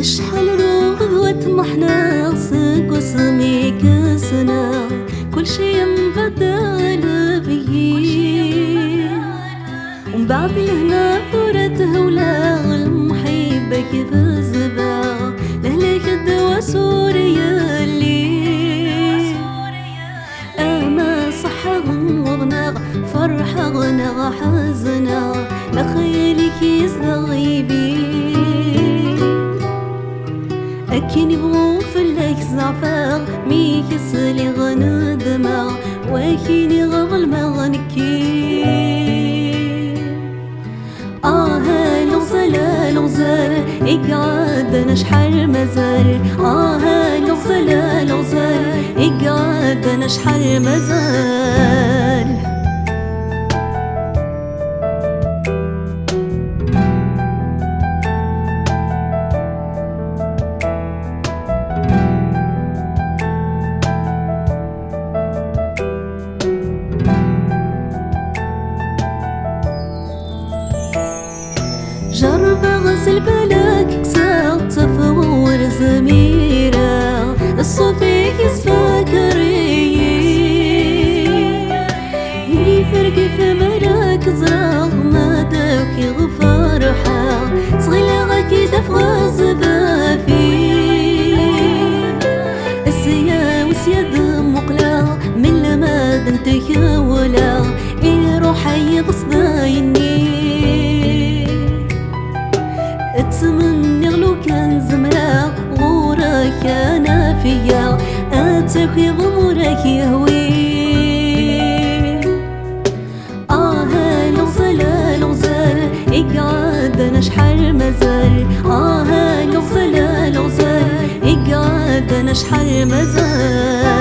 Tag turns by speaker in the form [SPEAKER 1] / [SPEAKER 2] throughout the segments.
[SPEAKER 1] شحال نوض وطمحنا صك وسميك سنة كل شي مبدل بيه ومن بعد لهنا ثورته ولا المحبة كذا زبا لهلك الدوا سوريا اللي أما صحة غنغنا فرحة غنا حزنا لخيالك يستغيبي أكين يبغو فلك زعفاغ ميك يسلي غندما وأكين يغضل ما غنكي لغزال اقعد انا شحال مازال لغزال اقعد انا شحال مازال جرب غسل بالك كسر تفور زميرة الصوفيك يسفاكر يفرق في مراك زراغ ما داك يغفر حا صغيلة كيدا فغاز بافي السيا وسياد مقلا من لما دنتك ولا يروح يغصدايني اتمنى لو كان زمرا غورك انا فيا اتخي ضمورك يهوي لغزال اقعد انا شحال مازال لغزال اقعد انا شحال مازال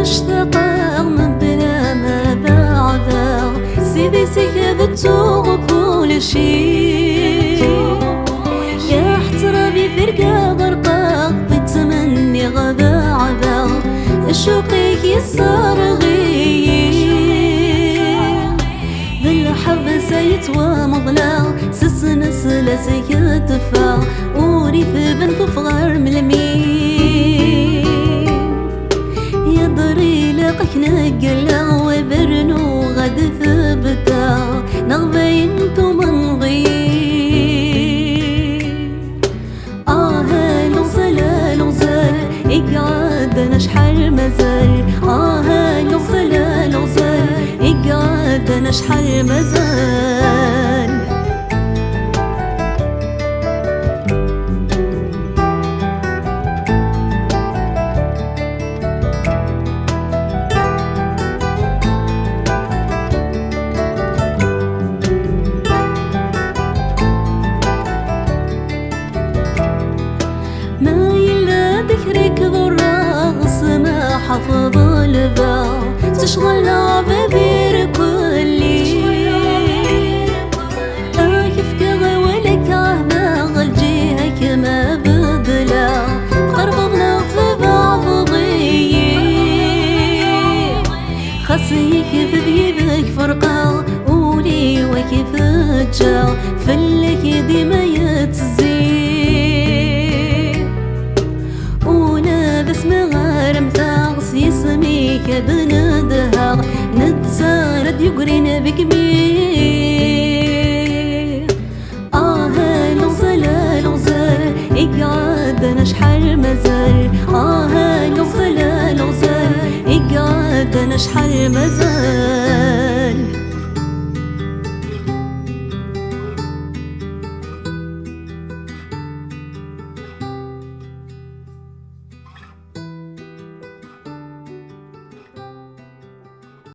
[SPEAKER 1] مشتاقة من بلا ما بعده سيدي سيادته كل شي يا احترامي فرقة برقة بتمني غدا عذا الشوقيك يسار غير بالحب سيتوى مضلا سسنا سلاسي يدفع وريف بنت فغار ملمين يضري لقك نقلا وبرنو غد ثبتا نغبين من غير لغزال اقعد انا شحال مازال لغزال اقعد انا شحال مازال ذكرك ذراغ ما حفظ البا تشغلنا بذير كلي كيف كذا ولك عهنا الجهك ما بدلا قربنا في بعض ضيق خصيك بذيبك فرقة ولي وكيف تجا فلك ديما يتزيد يسميك بندها نتسارد يقرين بكبير لغزال اقعد انا شحال مازال لغزال اقعد انا شحال مازال